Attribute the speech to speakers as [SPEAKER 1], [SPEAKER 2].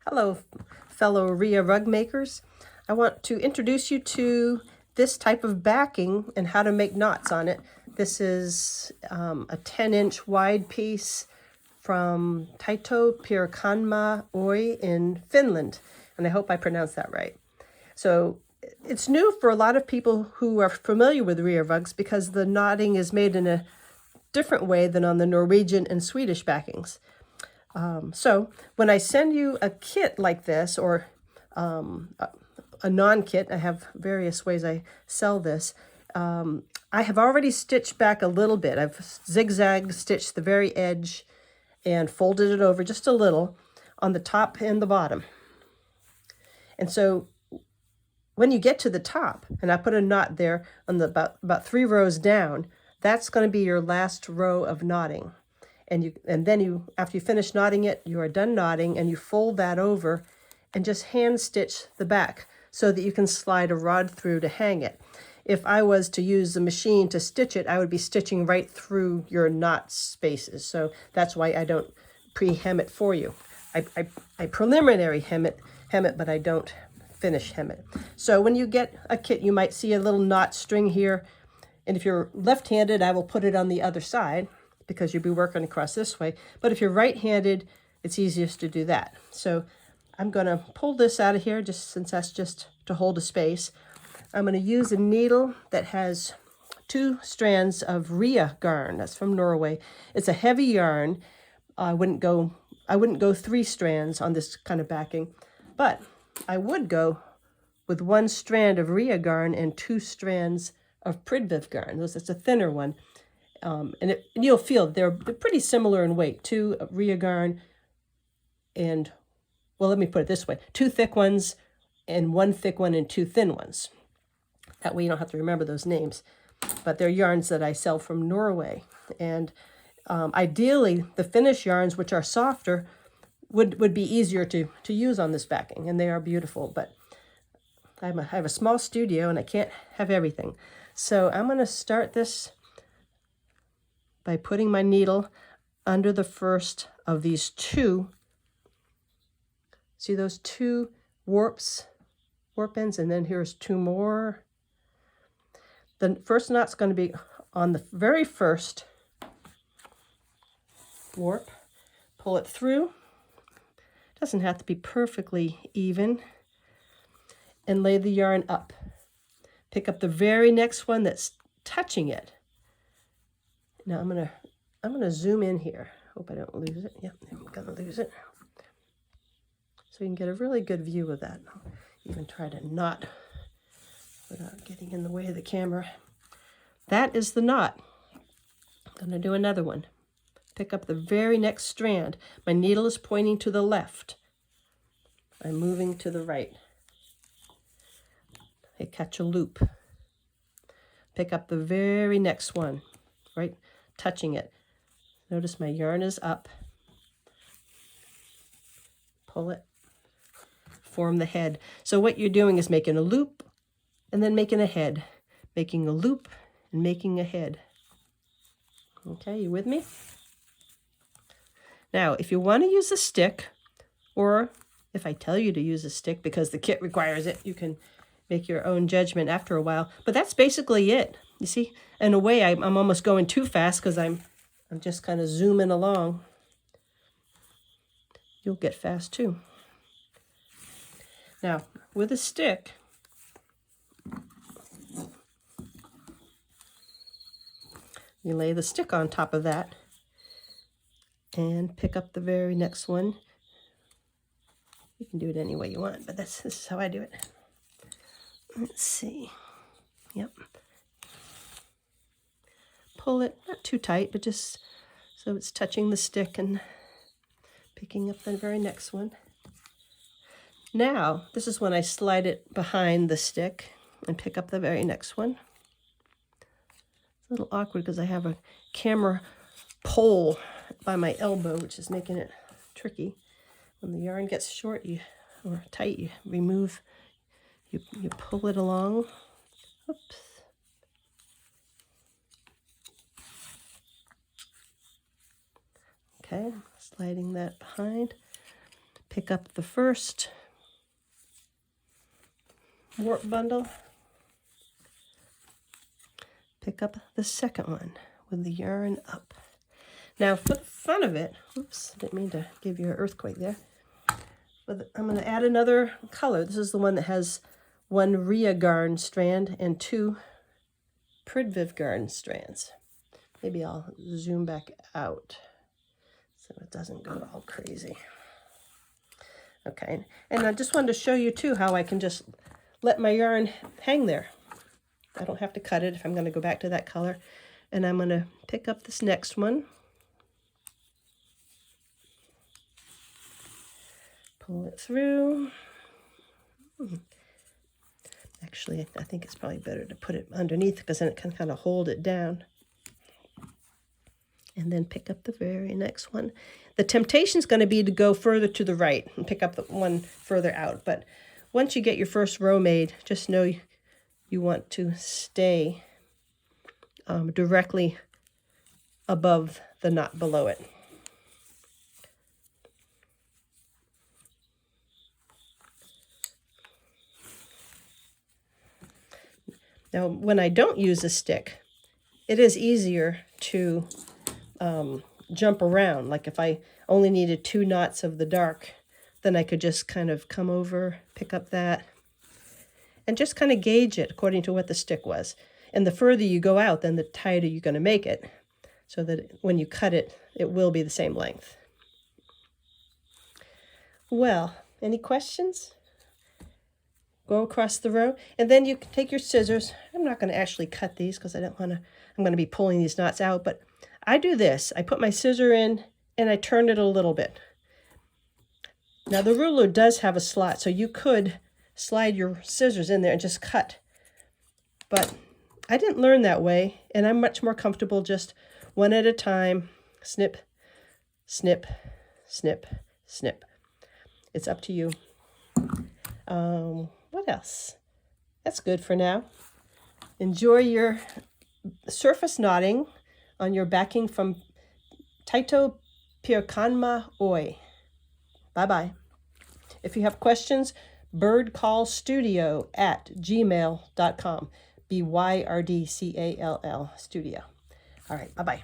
[SPEAKER 1] Hello, fellow Rya rug makers. I want to introduce you to this type of backing and how to make knots on it. This is a 10-inch wide piece from Taito Pirkanmaa Oy in Finland, and I hope I pronounced that right. So it's new for a lot of people who are familiar with Rya rugs because the knotting is made in a different way than on the Norwegian and Swedish backings. So when I send you a kit like this, or a non-kit, I have various ways I sell this. I have already stitched back a little bit. I've zigzag stitched the very edge and folded it over just a little on the top and the bottom. And so when you get to the top, and I put a knot there on the about 3 rows down, that's going to be your last row of knotting. And then after you finish knotting it, you are done knotting, and you fold that over and just hand stitch the back so that you can slide a rod through to hang it. If I was to use the machine to stitch it, I would be stitching right through your knot spaces. So that's why I don't pre-hem it for you. I preliminary hem it, but I don't finish hem it. So when you get a kit, you might see a little knot string here. And if you're left-handed, I will put it on the other side, because you'll be working across this way. But if you're right-handed, it's easiest to do that. So I'm going to pull this out of here, just since that's just to hold a space. I'm going to use a needle that has 2 strands of Rya yarn. That's from Norway. It's a heavy yarn. I wouldn't go 3 strands on this kind of backing, but I would go with 1 strand of Rya yarn and 2 strands of Prydviv yarn. That's a thinner one. And you'll feel they're pretty similar in weight. 2 Rya yarn and, well, let me put it this way, 2 thick ones and 1 thick one and 2 thin ones. That way you don't have to remember those names. But they're yarns that I sell from Norway. And ideally, the Finnish yarns, which are softer, would be easier to use on this backing. And they are beautiful. But I have a small studio and I can't have everything. So I'm going to start this by putting my needle under the first of these 2. See those 2 warp ends, and then here's 2 more. The first knot's going to be on the very first warp. Pull it through. Doesn't have to be perfectly even. And lay the yarn up. Pick up the very next one that's touching it. Now I'm gonna zoom in here. Hope I don't lose it. Yep, I'm gonna lose it. So you can get a really good view of that. I'll even try to knot without getting in the way of the camera. That is the knot. I'm gonna do another one. Pick up the very next strand. My needle is pointing to the left. I'm moving to the right. I catch a loop. Pick up the very next one, right? Touching it. Notice my yarn is up. Pull it. Form the head. So what you're doing is making a loop and then making a head. Making a loop and making a head. Okay, you with me? Now, if you want to use a stick, or if I tell you to use a stick because the kit requires it, you can make your own judgment after a while. But that's basically it. You see, in a way, I'm almost going too fast because I'm just kind of zooming along. You'll get fast too. Now, with a stick, you lay the stick on top of that and pick up the very next one. You can do it any way you want, but this is how I do it. Let's see. Yep. Pull it, not too tight, but just so it's touching the stick and picking up the very next one. Now, this is when I slide it behind the stick and pick up the very next one. It's a little awkward because I have a camera pole by my elbow, which is making it tricky. When the yarn gets short or tight, you remove, you pull it along. Oops. Okay, sliding that behind. pick up the first warp bundle, pick up the second one with the yarn up. Now for the fun of it, oops, didn't mean to give you an earthquake there, but I'm going to add another color. This is the one that has one Rya garn strand and two Prydviv garn strands. Maybe I'll zoom back out so it doesn't go all crazy. Okay, and I just wanted to show you too how I can just let my yarn hang there. I don't have to cut it if I'm going to go back to that color. And I'm going to pick up this next one. Pull it through. Actually, I think it's probably better to put it underneath because then it can kind of hold it down. And then pick up the very next one. The temptation is going to be to go further to the right and pick up the one further out. But once you get your first row made, just know you want to stay directly above the knot below it. Now, when I don't use a stick, it is easier to jump around. Like if I only needed 2 knots of the dark, then I could just kind of come over, pick up that, and just kind of gauge it according to what the stick was. And the further you go out, then the tighter you're going to make it, so that when you cut it, it will be the same length. Well, any questions? Go across the row, and then you can take your scissors. I'm not going to actually cut these because I don't want to, I'm going to be pulling these knots out, but I do this. I put my scissor in and I turn it a little bit. Now the ruler does have a slot, so you could slide your scissors in there and just cut. But I didn't learn that way, and I'm much more comfortable just one at a time. Snip, snip, snip, snip. It's up to you. What else? That's good for now. Enjoy your surface knotting on your backing from Taito Pirkanmaa Oy. Bye-bye. If you have questions, Byrdcall Stuudio @gmail.com. Byrdcall Studio. All right, bye-bye.